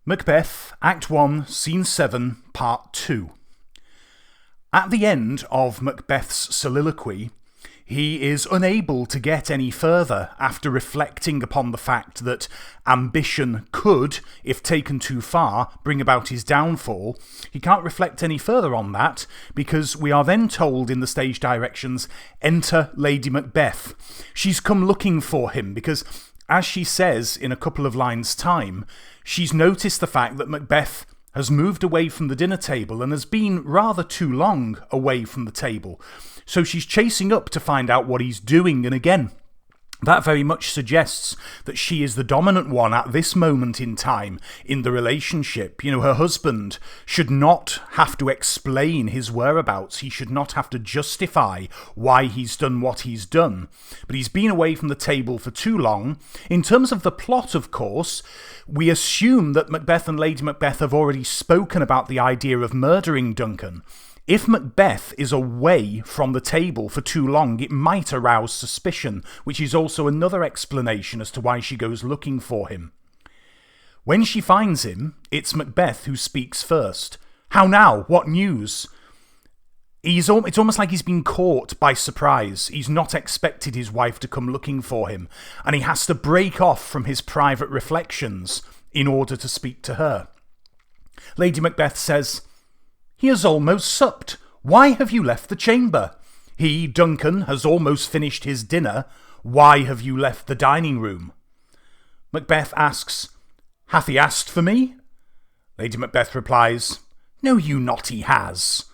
Macbeth, Act 1, Scene 7, Part 2. At the end of Macbeth's soliloquy, he is unable to get any further after reflecting upon the fact that ambition could, if taken too far, bring about his downfall. He can't reflect any further on that because we are then told in the stage directions, enter Lady Macbeth. She's come looking for him because, as she says in a couple of lines' time, she's noticed the fact that Macbeth has moved away from the dinner table and has been rather too long away from the table. So she's chasing up to find out what he's doing, and again, that very much suggests that she is the dominant one at this moment in time in the relationship. You know, her husband should not have to explain his whereabouts. He should not have to justify why he's done what he's done. But he's been away from the table for too long. In terms of the plot, of course, we assume that Macbeth and Lady Macbeth have already spoken about the idea of murdering Duncan. If Macbeth is away from the table for too long, it might arouse suspicion, which is also another explanation as to why she goes looking for him. When she finds him, it's Macbeth who speaks first. How now? What news? It's almost like he's been caught by surprise. He's not expected his wife to come looking for him, and he has to break off from his private reflections in order to speak to her. Lady Macbeth says, "He has almost supped. Why have you left the chamber? He, Duncan, has almost finished his dinner. Why have you left the dining room?" Macbeth asks, "Hath he asked for me?" Lady Macbeth replies, "No, you not he has."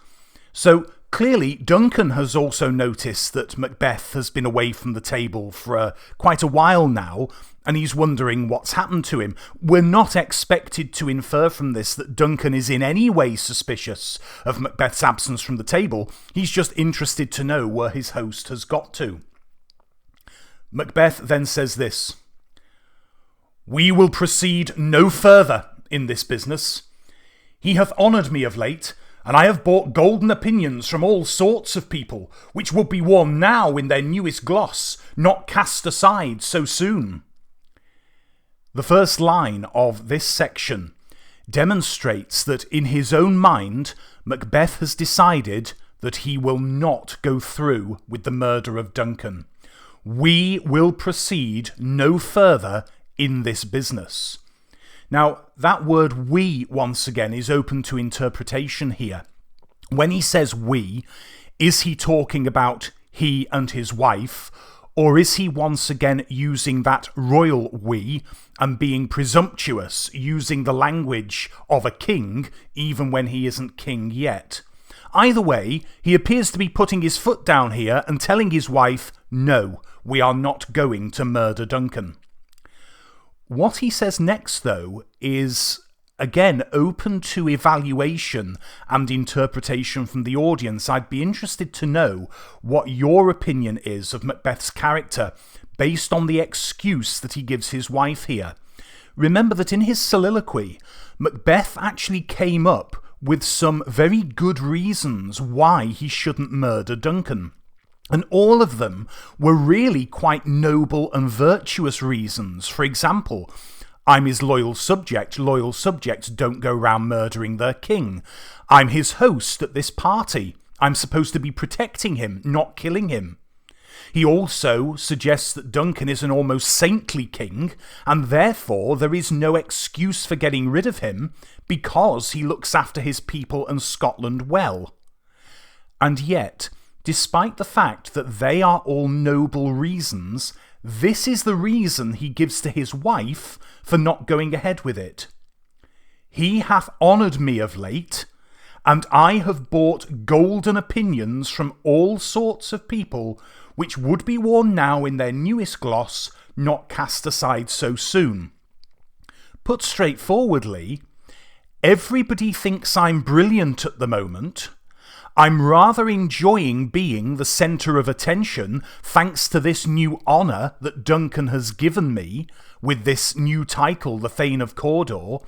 So clearly Duncan has also noticed that Macbeth has been away from the table for quite a while now, and he's wondering what's happened to him. We're not expected to infer from this that Duncan is in any way suspicious of Macbeth's absence from the table. He's just interested to know where his host has got to. Macbeth then says this, "We will proceed no further in this business. He hath honoured me of late, and I have bought golden opinions from all sorts of people, which would be worn now in their newest gloss, not cast aside so soon." The first line of this section demonstrates that in his own mind, Macbeth has decided that he will not go through with the murder of Duncan. We will proceed no further in this business. Now, that word "we" once again is open to interpretation here. When he says "we," is he talking about he and his wife, or is he once again using that royal "we" and being presumptuous, using the language of a king, even when he isn't king yet? Either way, he appears to be putting his foot down here and telling his wife, no, we are not going to murder Duncan. What he says next, though, is again open to evaluation and interpretation from the audience. I'd be interested to know what your opinion is of Macbeth's character based on the excuse that he gives his wife here. Remember that in his soliloquy, Macbeth actually came up with some very good reasons why he shouldn't murder Duncan. And all of them were really quite noble and virtuous reasons. For example, I'm his loyal subject. Loyal subjects don't go round murdering their king. I'm his host at this party. I'm supposed to be protecting him, not killing him. He also suggests that Duncan is an almost saintly king, and therefore there is no excuse for getting rid of him because he looks after his people and Scotland well. And yet, despite the fact that they are all noble reasons, this is the reason he gives to his wife for not going ahead with it. He hath honoured me of late, and I have bought golden opinions from all sorts of people, which would be worn now in their newest gloss, not cast aside so soon. Put straightforwardly, everybody thinks I'm brilliant at the moment. I'm rather enjoying being the centre of attention thanks to this new honour that Duncan has given me with this new title, the Thane of Cawdor.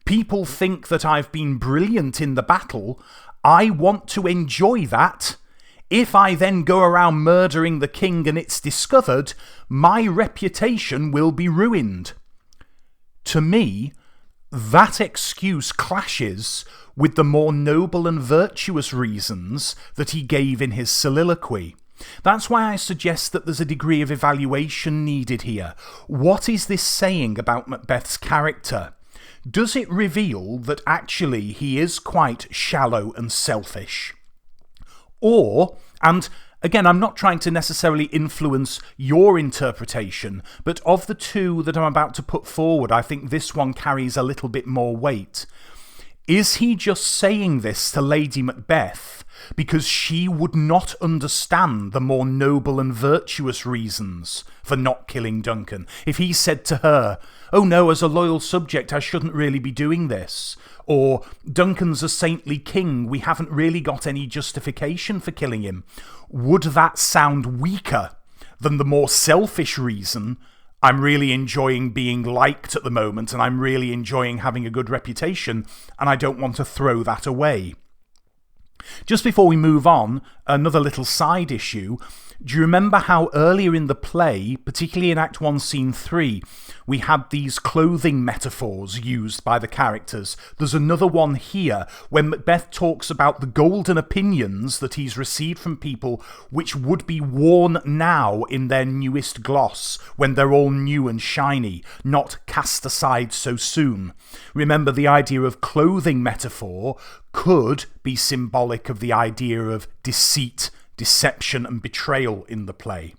People think that I've been brilliant in the battle. I want to enjoy that. If I then go around murdering the king and it's discovered, my reputation will be ruined. To me, that excuse clashes with the more noble and virtuous reasons that he gave in his soliloquy. That's why I suggest that there's a degree of evaluation needed here. What is this saying about Macbeth's character? Does it reveal that actually he is quite shallow and selfish? Or, and again, I'm not trying to necessarily influence your interpretation, but of the two that I'm about to put forward, I think this one carries a little bit more weight. Is he just saying this to Lady Macbeth because she would not understand the more noble and virtuous reasons for not killing Duncan? If he said to her, "Oh no, as a loyal subject I shouldn't really be doing this," or "Duncan's a saintly king, we haven't really got any justification for killing him," would that sound weaker than the more selfish reason, "I'm really enjoying being liked at the moment and I'm really enjoying having a good reputation and I don't want to throw that away"? Just before we move on, another little side issue. Do you remember how earlier in the play, particularly in Act 1, Scene 3, we had these clothing metaphors used by the characters? There's another one here when Macbeth talks about the golden opinions that he's received from people which would be worn now in their newest gloss, when they're all new and shiny, not cast aside so soon. Remember, the idea of clothing metaphor could be symbolic of the idea of deceit, deception and betrayal in the play.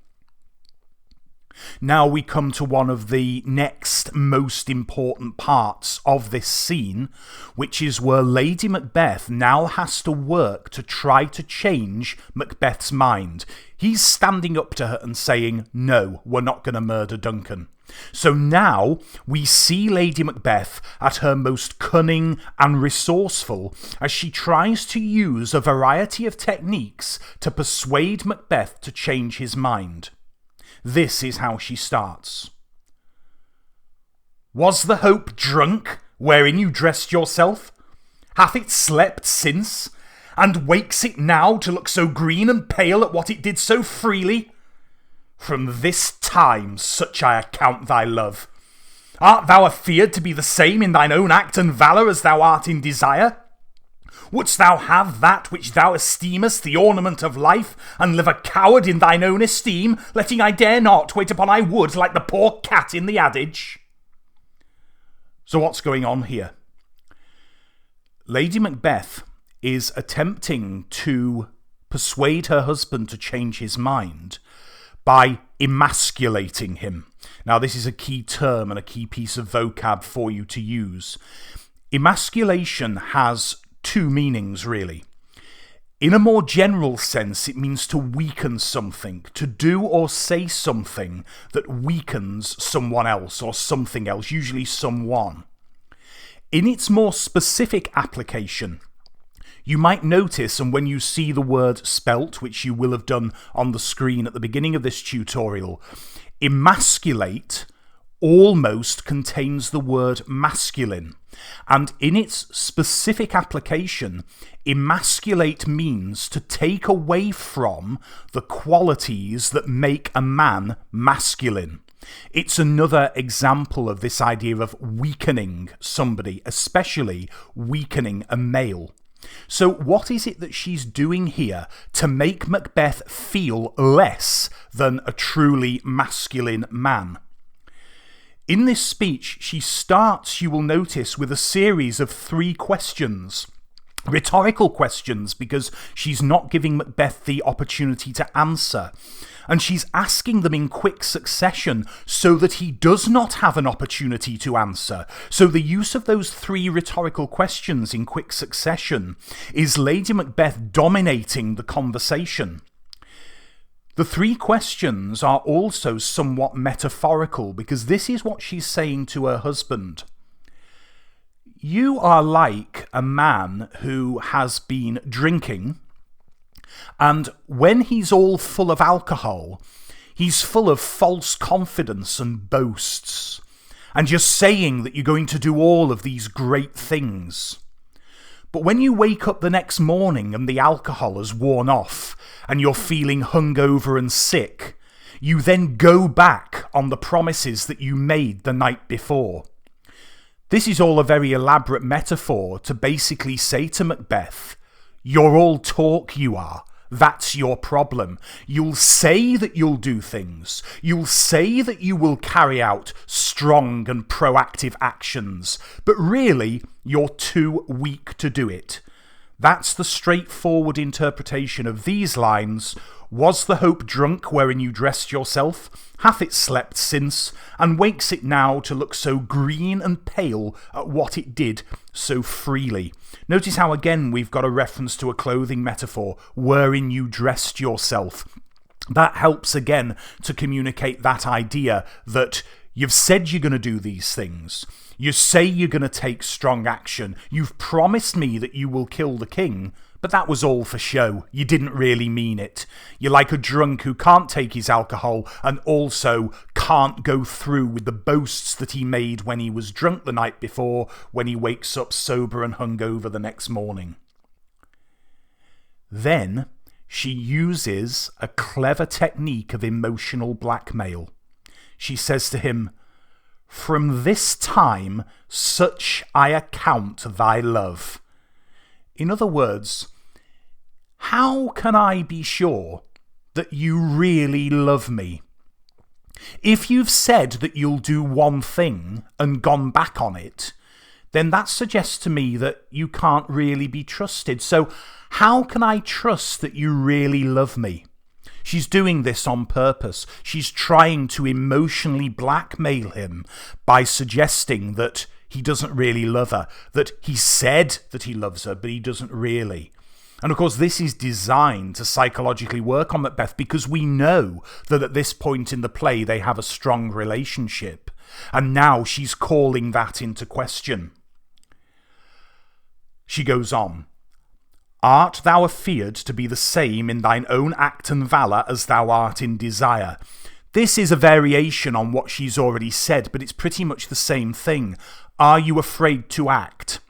Now we come to one of the next most important parts of this scene, which is where Lady Macbeth now has to work to try to change Macbeth's mind. He's standing up to her and saying, "No, we're not going to murder Duncan." So now we see Lady Macbeth at her most cunning and resourceful as she tries to use a variety of techniques to persuade Macbeth to change his mind. This is how she starts. "Was the hope drunk wherein you dressed yourself? Hath it slept since, and wakes it now to look so green and pale at what it did so freely? From this time such I account thy love. Art thou afeard to be the same in thine own act and valour as thou art in desire? Wouldst thou have that which thou esteemest the ornament of life, and live a coward in thine own esteem, letting I dare not wait upon I would like the poor cat in the adage?" So what's going on here? Lady Macbeth is attempting to persuade her husband to change his mind by emasculating him. Now, this is a key term and a key piece of vocab for you to use. Emasculation has two meanings, really. In a more general sense, it means to weaken something, to do or say something that weakens someone else or something else, usually someone. In its more specific application, you might notice, and when you see the word spelt, which you will have done on the screen at the beginning of this tutorial, emasculate almost contains the word masculine. And in its specific application, emasculate means to take away from the qualities that make a man masculine. It's another example of this idea of weakening somebody, especially weakening a male. So what is it that she's doing here to make Macbeth feel less than a truly masculine man? In this speech, she starts, you will notice, with a series of 3 questions. Rhetorical questions, because she's not giving Macbeth the opportunity to answer. And she's asking them in quick succession so that he does not have an opportunity to answer. So the use of those 3 rhetorical questions in quick succession is Lady Macbeth dominating the conversation. The 3 questions are also somewhat metaphorical, because this is what she's saying to her husband. You are like a man who has been drinking, and when he's all full of alcohol, he's full of false confidence and boasts, and you're saying that you're going to do all of these great things. But when you wake up the next morning and the alcohol has worn off, and you're feeling hungover and sick, you then go back on the promises that you made the night before. This is all a very elaborate metaphor to basically say to Macbeth, you're all talk, you are. That's your problem. You'll say that you'll do things. You'll say that you will carry out strong and proactive actions, but really, you're too weak to do it. That's the straightforward interpretation of these lines. Was the hope drunk wherein you dressed yourself? Hath it slept since, and wakes it now to look so green and pale at what it did so freely? Notice how again we've got a reference to a clothing metaphor, wherein you dressed yourself. That helps again to communicate that idea that you've said you're going to do these things. You say you're going to take strong action. You've promised me that you will kill the king, but that was all for show. You didn't really mean it. You're like a drunk who can't take his alcohol and also can't go through with the boasts that he made when he was drunk the night before, when he wakes up sober and hungover the next morning. Then she uses a clever technique of emotional blackmail. She says to him, "From this time such I account thy love." In other words, how can I be sure that you really love me? If you've said that you'll do one thing and gone back on it, then that suggests to me that you can't really be trusted. So how can I trust that you really love me? She's doing this on purpose. She's trying to emotionally blackmail him by suggesting that he doesn't really love her, that he said that he loves her, but he doesn't really. And of course, this is designed to psychologically work on Macbeth because we know that at this point in the play they have a strong relationship. And now she's calling that into question. She goes on, "Art thou afeared to be the same in thine own act and valour as thou art in desire?" This is a variation on what she's already said, but it's pretty much the same thing. Are you afraid to act?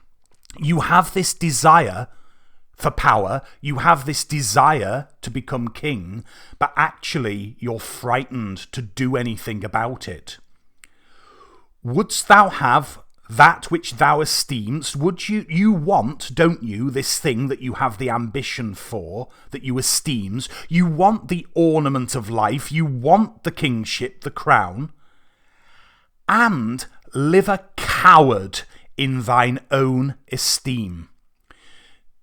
You have this desire for power, you have this desire to become king, but actually you're frightened to do anything about it. Wouldst thou have that which thou esteemest? Would you want, don't you, this thing that you have the ambition for, that you esteems? You want the ornament of life, you want the kingship, the crown, and live a coward in thine own esteem.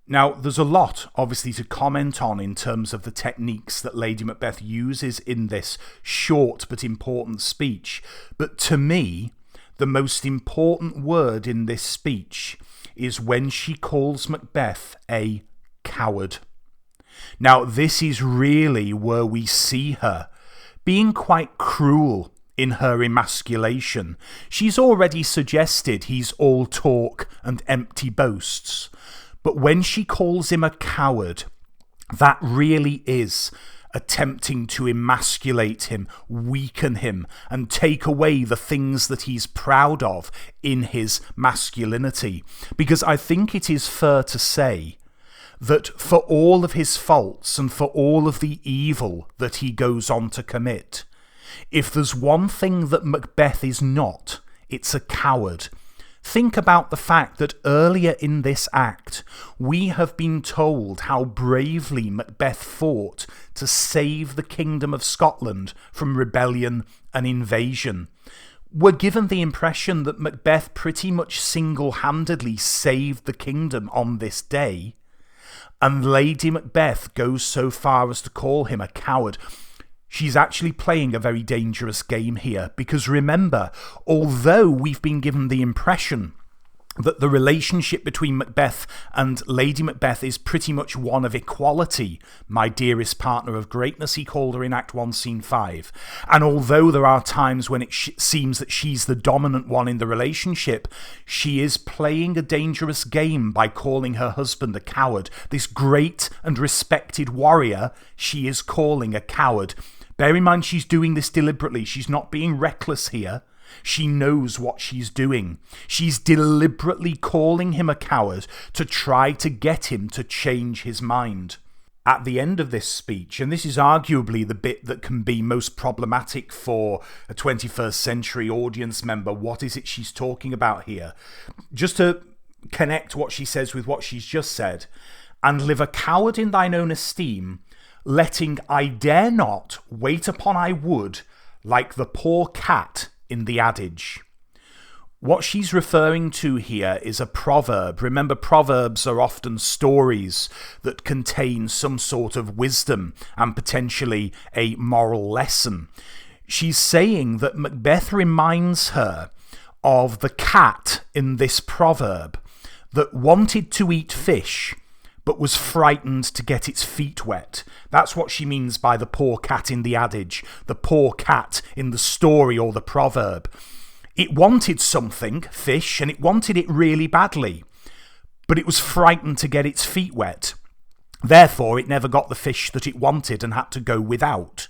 Now, there's a lot, obviously, to comment on in terms of the techniques that Lady Macbeth uses in this short but important speech. But to me, the most important word in this speech is when she calls Macbeth a coward. Now, this is really where we see her being quite cruel in her emasculation. She's already suggested he's all talk and empty boasts. But when she calls him a coward, that really is attempting to emasculate him, weaken him, and take away the things that he's proud of in his masculinity. Because I think it is fair to say that for all of his faults and for all of the evil that he goes on to commit, if there's one thing that Macbeth is not, it's a coward. Think about the fact that earlier in this act, we have been told how bravely Macbeth fought to save the kingdom of Scotland from rebellion and invasion. We're given the impression that Macbeth pretty much single-handedly saved the kingdom on this day, and Lady Macbeth goes so far as to call him a coward. She's actually playing a very dangerous game here, because remember, although we've been given the impression that the relationship between Macbeth and Lady Macbeth is pretty much one of equality, my dearest partner of greatness, he called her in Act 1, Scene 5. And although there are times when it seems that she's the dominant one in the relationship, she is playing a dangerous game by calling her husband a coward. This great and respected warrior, she is calling a coward. Bear in mind, she's doing this deliberately. She's not being reckless here. She knows what she's doing. She's deliberately calling him a coward to try to get him to change his mind. at the end of this speech, and this is arguably the bit that can be most problematic for a 21st century audience member. What is it she's talking about here? Just to connect what she says with what she's just said. And live a coward in thine own esteem, letting I dare not wait upon I would, like the poor cat in the adage. What she's referring to here is a proverb. Remember, proverbs are often stories that contain some sort of wisdom and potentially a moral lesson. She's saying that Macbeth reminds her of the cat in this proverb that wanted to eat fish but was frightened to get its feet wet. That's what she means by the poor cat in the adage, the poor cat in the story or the proverb. It wanted something, fish, and it wanted it really badly, but it was frightened to get its feet wet. Therefore, it never got the fish that it wanted and had to go without.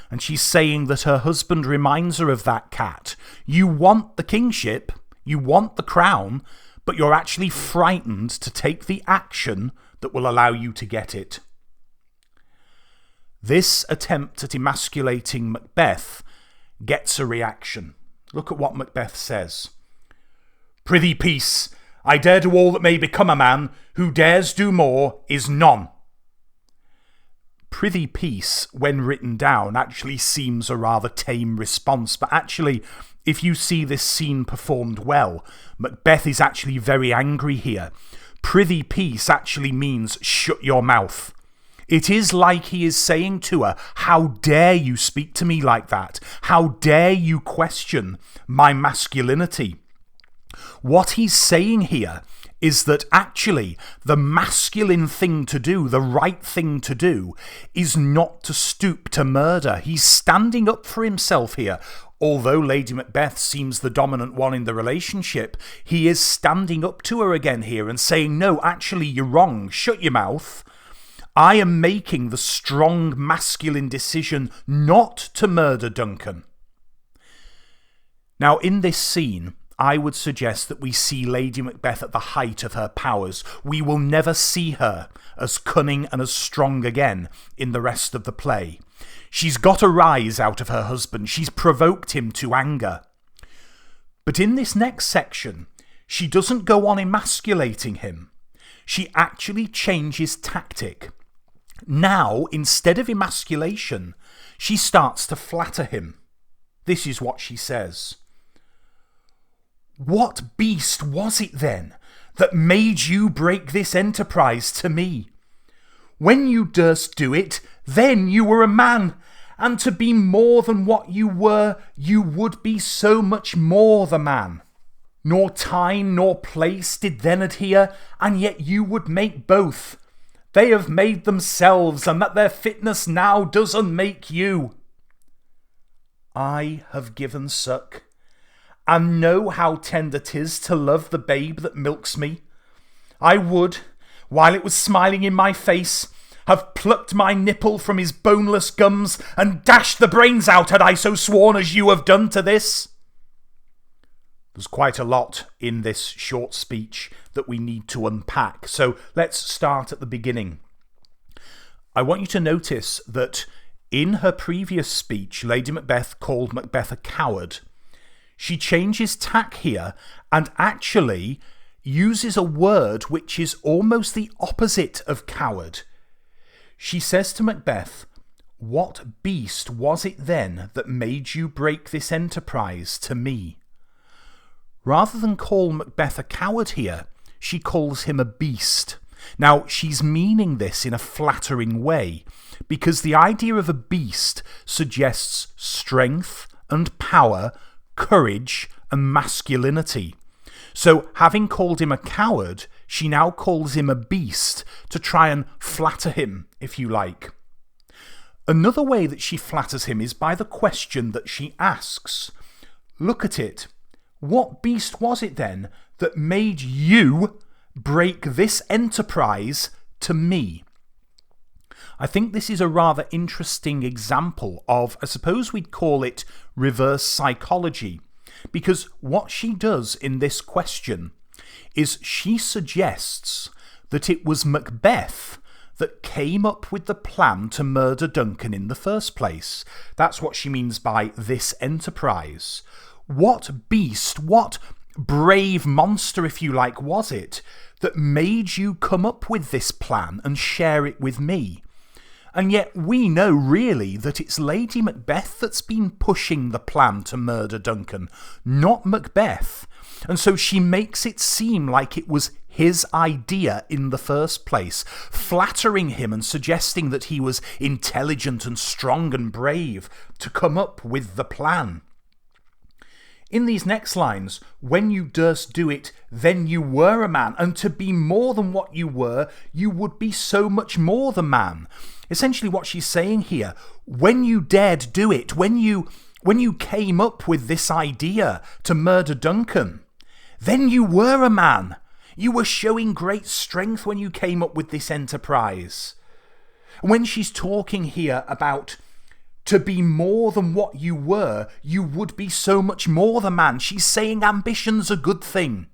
And she's saying that her husband reminds her of that cat. You want the kingship, you want the crown, but you're actually frightened to take the action that will allow you to get it. This attempt at emasculating Macbeth gets a reaction. Look at what Macbeth says. Prithee peace, I dare do all that may become a man, who dares do more is none. Prithee peace, when written down, actually seems a rather tame response, but actually, if you see this scene performed well, Macbeth is actually very angry here. Prithee peace actually means shut your mouth. It is like he is saying to her, how dare you speak to me like that? How dare you question my masculinity? What he's saying here is that actually the masculine thing to do, the right thing to do, is not to stoop to murder. He's standing up for himself here. Although Lady Macbeth seems the dominant one in the relationship, he is standing up to her again here and saying, no, actually you're wrong, shut your mouth. I am making the strong masculine decision not to murder Duncan. Now, in this scene, I would suggest that we see Lady Macbeth at the height of her powers. We will never see her as cunning and as strong again in the rest of the play. She's got a rise out of her husband. She's provoked him to anger. But in this next section, she doesn't go on emasculating him. She actually changes tactic. Now, instead of emasculation, she starts to flatter him. This is what she says. What beast was it then that made you break this enterprise to me? When you durst do it, then you were a man, and to be more than what you were, you would be so much more the man. Nor time nor place did then adhere, and yet you would make both. They have made themselves, and that their fitness now does unmake you. I have given suck, and know how tender 'tis to love the babe that milks me. I would, while it was smiling in my face, have plucked my nipple from his boneless gums and dashed the brains out had I so sworn as you have done to this. There's quite a lot in this short speech that we need to unpack, so let's start at the beginning. I want you to notice that in her previous speech, Lady Macbeth called Macbeth a coward. She changes tack here and actually uses a word which is almost the opposite of coward. She says to Macbeth, "What beast was it then that made you break this enterprise to me?" Rather than call Macbeth a coward here, she calls him a beast. Now, she's meaning this in a flattering way, because the idea of a beast suggests strength and power, courage and masculinity. So, having called him a coward, she now calls him a beast to try and flatter him, if you like. Another way that she flatters him is by the question that she asks. Look at it. What beast was it then that made you break this enterprise to me? I think this is a rather interesting example of, I suppose we'd call it reverse psychology, because what she does in this question is she suggests that it was Macbeth that came up with the plan to murder Duncan in the first place. That's what she means by this enterprise. What beast, what brave monster, if you like, was it that made you come up with this plan and share it with me? And yet we know really that it's Lady Macbeth that's been pushing the plan to murder Duncan, not Macbeth. And so she makes it seem like it was his idea in the first place, flattering him and suggesting that he was intelligent and strong and brave to come up with the plan. In these next lines, when you durst do it, then you were a man, and to be more than what you were, you would be so much more the man. Essentially what she's saying here, when you dared do it, when you came up with this idea to murder Duncan, then you were a man. You were showing great strength when you came up with this enterprise. When she's talking here about to be more than what you were, you would be so much more the man. She's saying ambition's a good thing.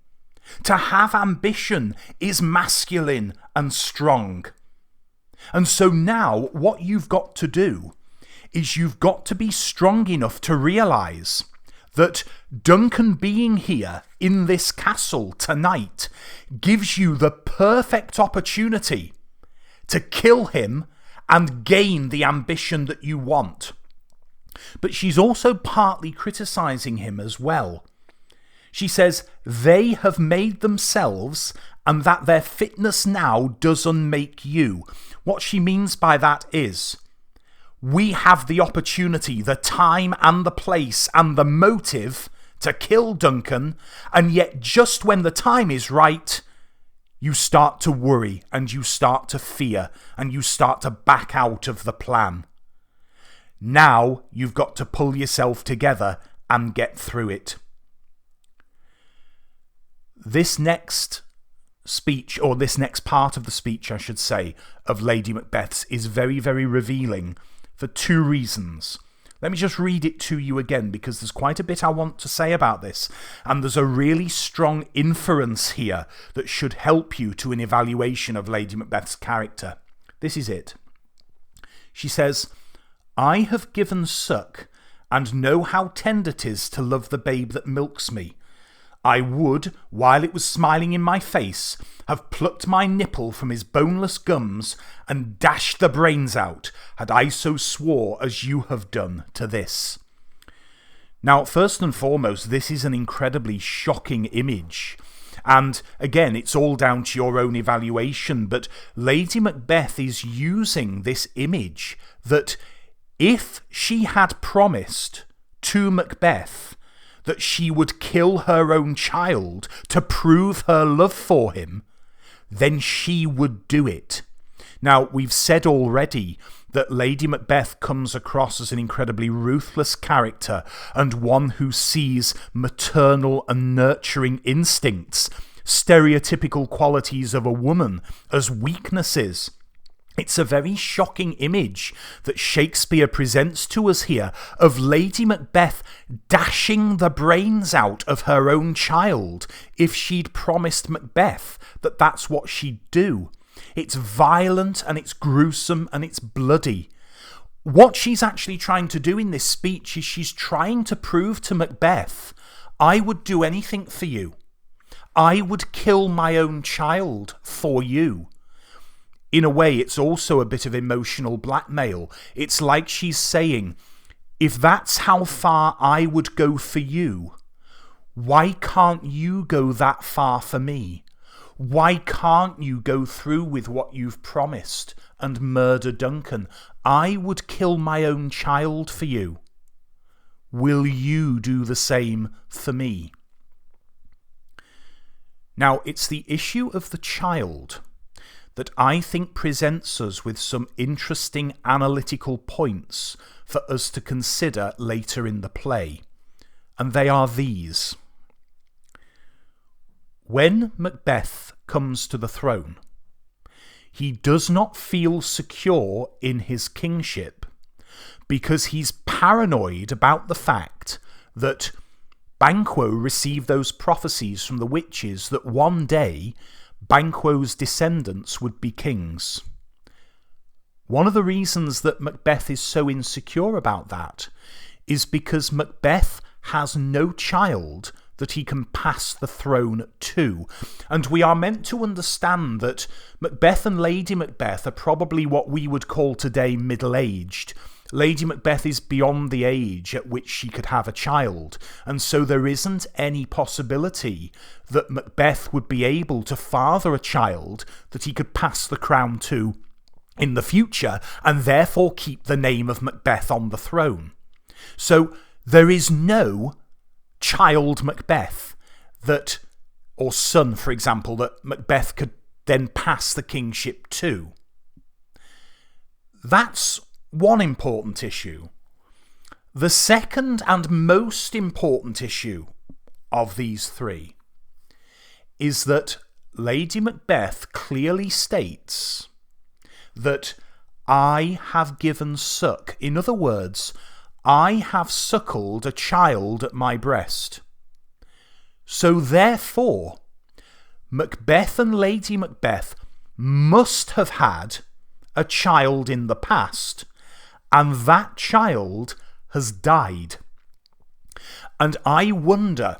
To have ambition is masculine and strong. And so now what you've got to do is you've got to be strong enough to realise that Duncan being here in this castle tonight gives you the perfect opportunity to kill him and gain the ambition that you want. But she's also partly criticising him as well. She says they have made themselves and that their fitness now does unmake you. What she means by that is we have the opportunity, the time and the place and the motive to kill Duncan, and yet just when the time is right, you start to worry and you start to fear and you start to back out of the plan. Now you've got to pull yourself together and get through it. This next speech, or this next part of the speech, I should say, of Lady Macbeth's is very, very revealing for two reasons. Let me just read it to you again because there's quite a bit I want to say about this, and there's a really strong inference here that should help you to an evaluation of Lady Macbeth's character. This is it. She says, I have given suck and know how tender 'tis to love the babe that milks me. I would, while it was smiling in my face, have plucked my nipple from his boneless gums and dashed the brains out, had I so swore as you have done to this. Now, first and foremost, this is an incredibly shocking image. And again, it's all down to your own evaluation, but Lady Macbeth is using this image that if she had promised to Macbeth that she would kill her own child to prove her love for him, then she would do it. Now, we've said already that Lady Macbeth comes across as an incredibly ruthless character and one who sees maternal and nurturing instincts, stereotypical qualities of a woman, as weaknesses. It's a very shocking image that Shakespeare presents to us here of Lady Macbeth dashing the brains out of her own child if she'd promised Macbeth that that's what she'd do. It's violent and it's gruesome and it's bloody. What she's actually trying to do in this speech is she's trying to prove to Macbeth, I would do anything for you. I would kill my own child for you. In a way, it's also a bit of emotional blackmail. It's like she's saying, if that's how far I would go for you, why can't you go that far for me? Why can't you go through with what you've promised and murder Duncan? I would kill my own child for you. Will you do the same for me? Now, it's the issue of the child that I think presents us with some interesting analytical points for us to consider later in the play. And they are these. When Macbeth comes to the throne, he does not feel secure in his kingship because he's paranoid about the fact that Banquo received those prophecies from the witches that one day Banquo's descendants would be kings. One of the reasons that Macbeth is so insecure about that is because Macbeth has no child that he can pass the throne to. And we are meant to understand that Macbeth and Lady Macbeth are probably what we would call today middle-aged. Lady Macbeth is beyond the age at which she could have a child, and so there isn't any possibility that Macbeth would be able to father a child that he could pass the crown to in the future, and therefore keep the name of Macbeth on the throne. So there is no child Macbeth that, or son, for example, that Macbeth could then pass the kingship to. That's one important issue. The second and most important issue of these three is that Lady Macbeth clearly states that I have given suck. In other words, I have suckled a child at my breast. So therefore, Macbeth and Lady Macbeth must have had a child in the past, and that child has died. And I wonder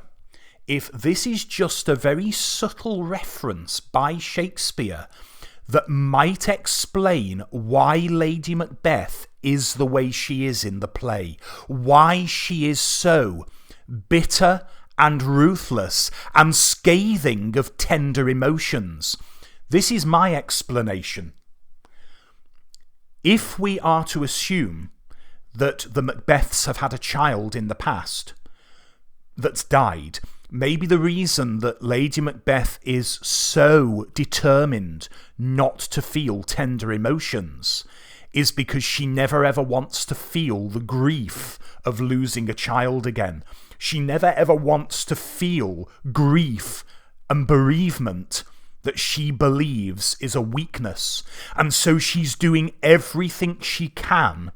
if this is just a very subtle reference by Shakespeare that might explain why Lady Macbeth is the way she is in the play, why she is so bitter and ruthless and scathing of tender emotions. This is my explanation. If we are to assume that the Macbeths have had a child in the past that's died, maybe the reason that Lady Macbeth is so determined not to feel tender emotions is because she never ever wants to feel the grief of losing a child again. She never ever wants to feel grief and bereavement that she believes is a weakness, and so she's doing everything she can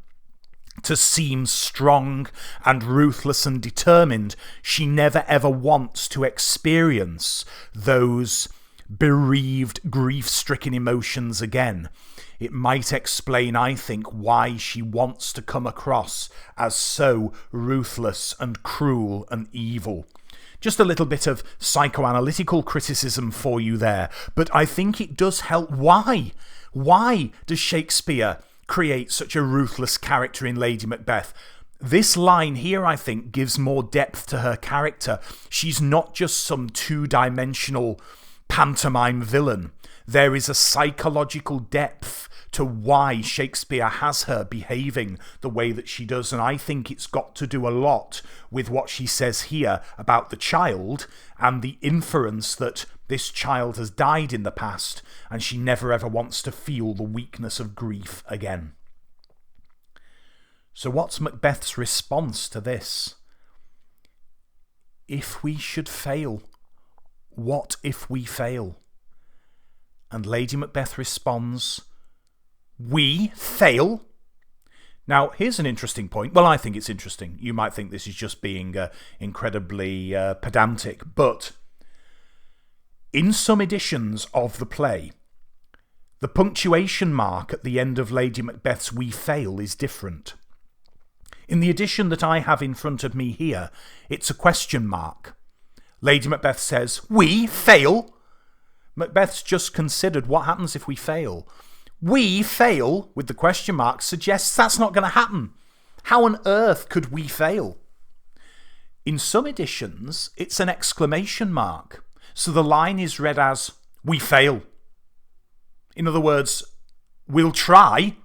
to seem strong and ruthless and determined. She never ever wants to experience those bereaved, grief-stricken emotions again. It might explain, I think, why she wants to come across as so ruthless and cruel and evil. Just a little bit of psychoanalytical criticism for you there, but I think it does help. Why? Why does Shakespeare create such a ruthless character in Lady Macbeth? This line here, I think, gives more depth to her character. She's not just some two-dimensional pantomime villain. There is a psychological depth to why Shakespeare has her behaving the way that she does, and I think it's got to do a lot with what she says here about the child and the inference that this child has died in the past and she never ever wants to feel the weakness of grief again. So what's Macbeth's response to this? If we should fail, what if we fail? And Lady Macbeth responds, we fail? Now, here's an interesting point. Well, I think it's interesting. You might think this is just being incredibly pedantic, but in some editions of the play, the punctuation mark at the end of Lady Macbeth's we fail is different. In the edition that I have in front of me here, it's a question mark. Lady Macbeth says, we fail? Macbeth's just considered what happens if we fail. We fail, with the question mark, suggests that's not going to happen. How on earth could we fail? In some editions, it's an exclamation mark, so the line is read as, we fail. In other words, we'll try,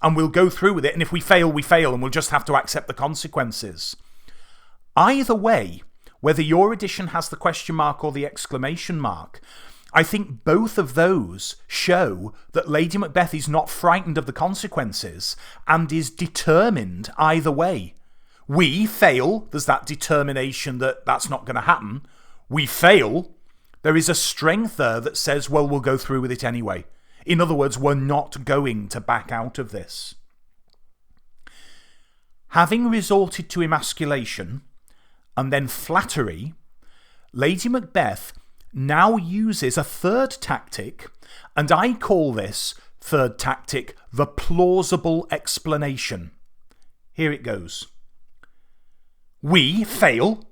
and we'll go through with it, and if we fail, and we'll just have to accept the consequences. Either way, whether your edition has the question mark or the exclamation mark, I think both of those show that Lady Macbeth is not frightened of the consequences and is determined either way. We fail, there's that determination that that's not going to happen. We fail, there is a strength there that says, well, we'll go through with it anyway. In other words, we're not going to back out of this. Having resorted to emasculation and then flattery, Lady Macbeth now uses a third tactic, and I call this Third tactic, the plausible explanation. Here it goes. We fail,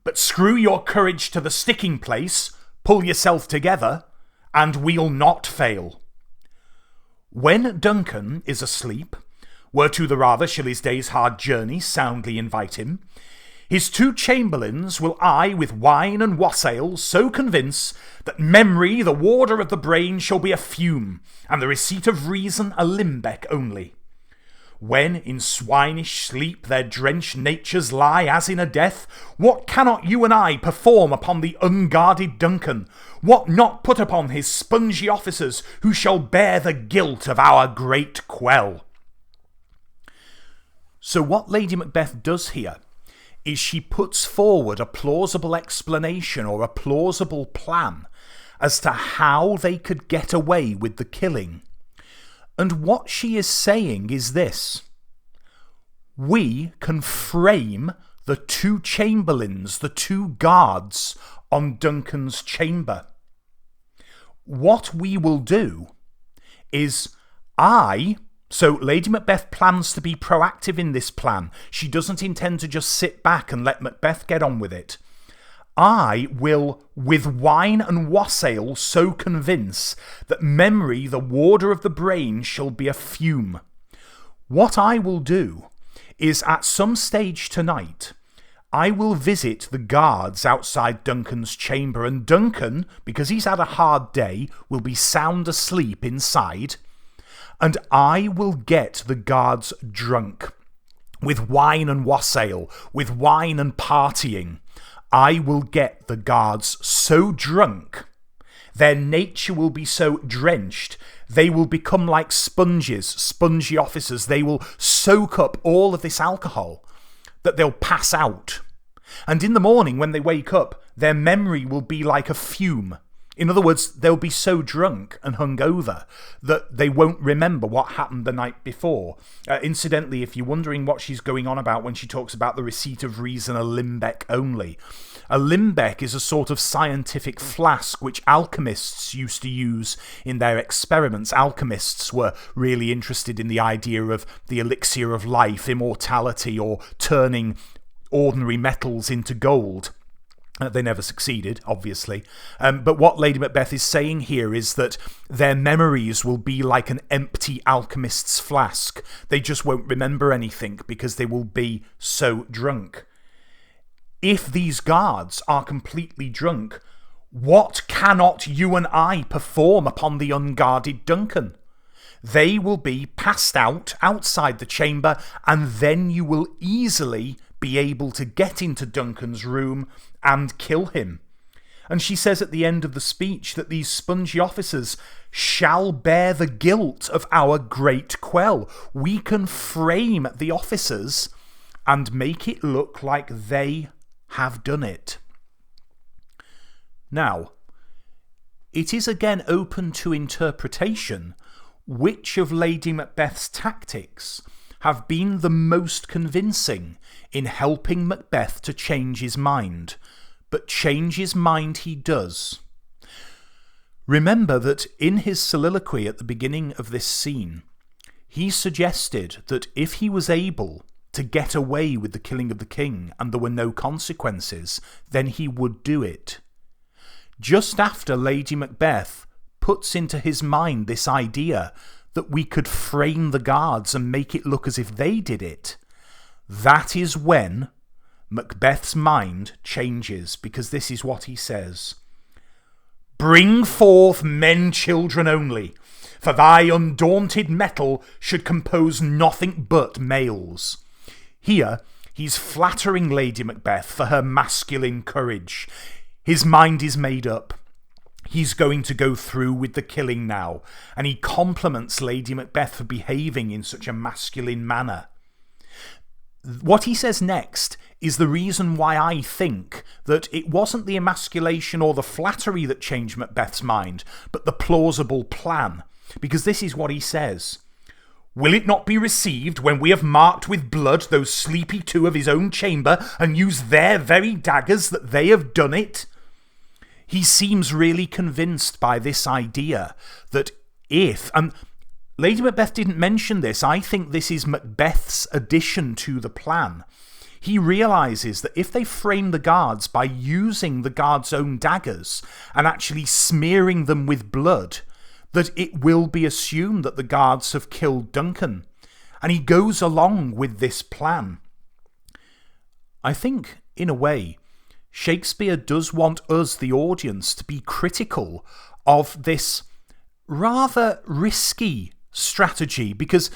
but screw your courage to the sticking place, pull yourself together, and we'll not fail. When Duncan is asleep, were to the rather shall his day's hard journey soundly invite him, his two chamberlains will I with wine and wassail so convince that memory, the warder of the brain, shall be a fume, and the receipt of reason a limbeck only. When in swinish sleep their drenched natures lie as in a death, what cannot you and I perform upon the unguarded Duncan? What not put upon his spongy officers, who shall bear the guilt of our great quell? So what Lady Macbeth does here is she puts forward a plausible explanation or a plausible plan as to how they could get away with the killing. And what she is saying is this: we can frame the two chamberlains, the two guards on Duncan's chamber. What we will do is So Lady Macbeth plans to be proactive in this plan. She doesn't intend to just sit back and let Macbeth get on with it. I will, with wine and wassail, so convince that memory, the warder of the brain, shall be a fume. What I will do is, at some stage tonight, I will visit the guards outside Duncan's chamber, and Duncan, because he's had a hard day, will be sound asleep inside, and I will get the guards drunk with wine and wassail, with wine and partying. I will get the guards so drunk, their nature will be so drenched, they will become like sponges, spongy officers. They will soak up all of this alcohol that they'll pass out. And in the morning when they wake up, their memory will be like a fume. In other words, they'll be so drunk and hungover that they won't remember what happened the night before. Incidentally, if you're wondering what she's going on about when she talks about the receipt of reason a limbeck only, a limbeck is a sort of scientific flask which alchemists used to use in their experiments. Alchemists were really interested in the idea of the elixir of life, immortality, or turning ordinary metals into gold. They never succeeded, obviously. But what Lady Macbeth is saying here is that their memories will be like an empty alchemist's flask. They just won't remember anything because they will be so drunk. If these guards are completely drunk, what cannot you and I perform upon the unguarded Duncan? They will be passed out outside the chamber, and then you will easily be able to get into Duncan's room and kill him. And she says at the end of the speech that these spongy officers shall bear the guilt of our great quell. We can frame the officers and make it look like they have done it. Now, it is again open to interpretation which of Lady Macbeth's tactics have been the most convincing in helping Macbeth to change his mind. But change his mind he does. Remember that in his soliloquy at the beginning of this scene, he suggested that if he was able to get away with the killing of the king and there were no consequences, then he would do it. Just after Lady Macbeth puts into his mind this idea that we could frame the guards and make it look as if they did it, that is when Macbeth's mind changes, because this is what he says. Bring forth men children only, for thy undaunted mettle should compose nothing but males. Here he's flattering Lady Macbeth for her masculine courage. His mind is made up. He's going to go through with the killing now, and he compliments Lady Macbeth for behaving in such a masculine manner. What he says next is the reason why I think that it wasn't the emasculation or the flattery that changed Macbeth's mind, but the plausible plan. Because this is what he says. Will it not be received when we have marked with blood those sleepy two of his own chamber, and use their very daggers that they have done it? He seems really convinced by this idea that if, and Lady Macbeth didn't mention this. I think this is Macbeth's addition to the plan. He realises that if they frame the guards by using the guards' own daggers and actually smearing them with blood, that it will be assumed that the guards have killed Duncan. And he goes along with this plan. I think, in a way, Shakespeare does want us, the audience, to be critical of this rather risky strategy, because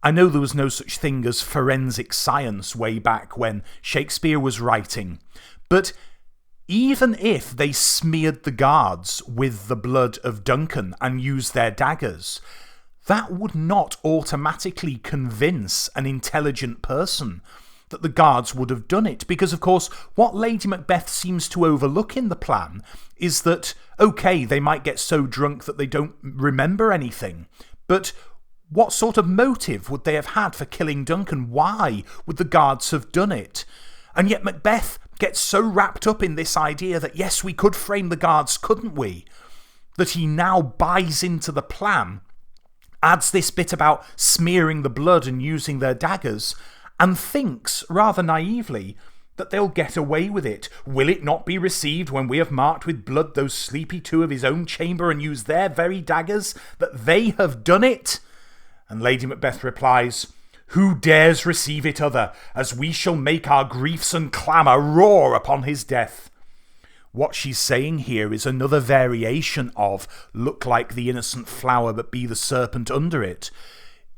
I know there was no such thing as forensic science way back when Shakespeare was writing, but even if they smeared the guards with the blood of Duncan and used their daggers, that would not automatically convince an intelligent person that the guards would have done it, because of course what Lady Macbeth seems to overlook in the plan is that, okay, they might get so drunk that they don't remember anything, but what sort of motive would they have had for killing Duncan? Why would the guards have done it? And yet Macbeth gets so wrapped up in this idea that yes, we could frame the guards, couldn't we? That he now buys into the plan, adds this bit about smearing the blood and using their daggers, and thinks, rather naively, that they'll get away with it. Will it not be received when we have marked with blood those sleepy two of his own chamber and used their very daggers, that they have done it? And Lady Macbeth replies, Who dares receive it other, as we shall make our griefs and clamour roar upon his death? What she's saying here is another variation of look like the innocent flower but be the serpent under it.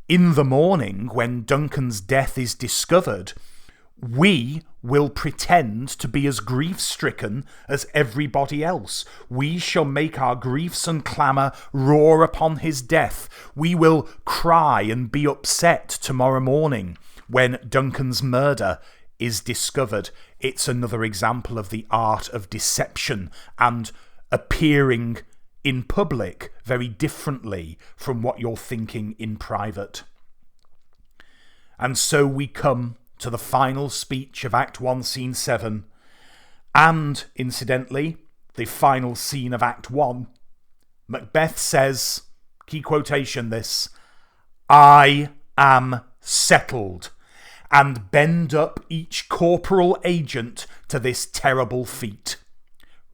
In the morning, when Duncan's death is discovered, we will pretend to be as grief-stricken as everybody else. We shall make our griefs and clamour roar upon his death. We will cry and be upset tomorrow morning when Duncan's murder is discovered. It's another example of the art of deception and appearing in public very differently from what you're thinking in private. And so we come to the final speech of Act 1, Scene 7, and, incidentally, the final scene of Act 1. Macbeth says, key quotation this, I am settled, and bend up each corporal agent to this terrible feat.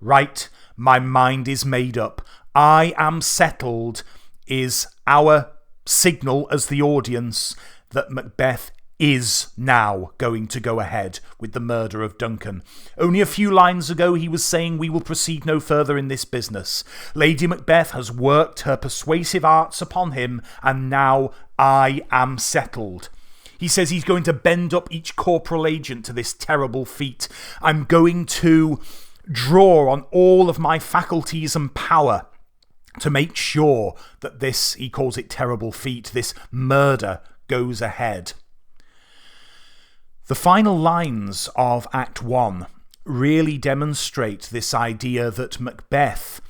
Right, my mind is made up. I am settled is our signal as the audience that Macbeth is now going to go ahead with the murder of Duncan. Only a few lines ago he was saying we will proceed no further in this business. Lady Macbeth has worked her persuasive arts upon him, and now I am settled. He says he's going to bend up each corporal agent to this terrible feat. I'm going to draw on all of my faculties and power to make sure that this, he calls it terrible feat, this murder goes ahead. The final lines of Act 1 really demonstrate this idea that Macbeth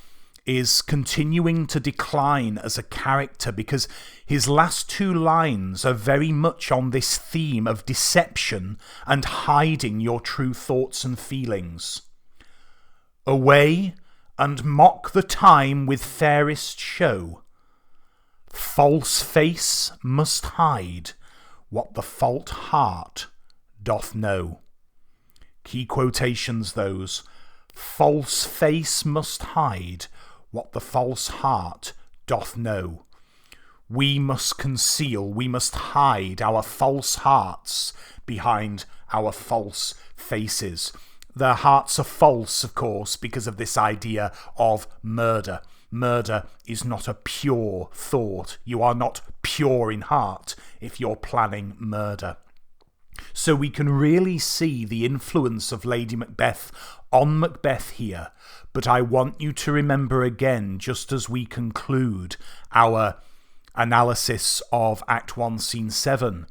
is continuing to decline as a character, because his last two lines are very much on this theme of deception and hiding your true thoughts and feelings. Away and mock the time with fairest show. False face must hide what the fault heart doth know. Key quotations those. False face must hide what the false heart doth know. We must conceal, we must hide our false hearts behind our false faces. Their hearts are false, of course, because of this idea of murder. Murder is not a pure thought. You are not pure in heart if you're planning murder. So we can really see the influence of Lady Macbeth on Macbeth here, but I want you to remember again, just as we conclude our analysis of Act 1, Scene 7,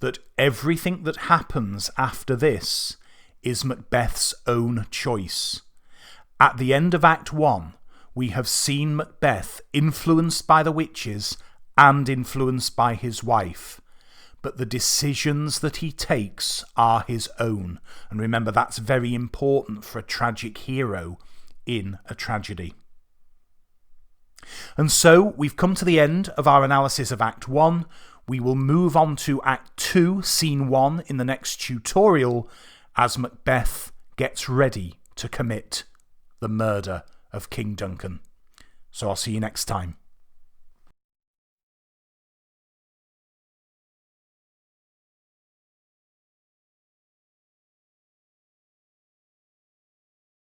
that everything that happens after this is Macbeth's own choice. At the end of Act 1, we have seen Macbeth influenced by the witches and influenced by his wife. But the decisions that he takes are his own. And remember, that's very important for a tragic hero in a tragedy. And so we've come to the end of our analysis of Act 1. We will move on to Act 2, Scene 1 in the next tutorial as Macbeth gets ready to commit the murder of King Duncan. So I'll see you next time.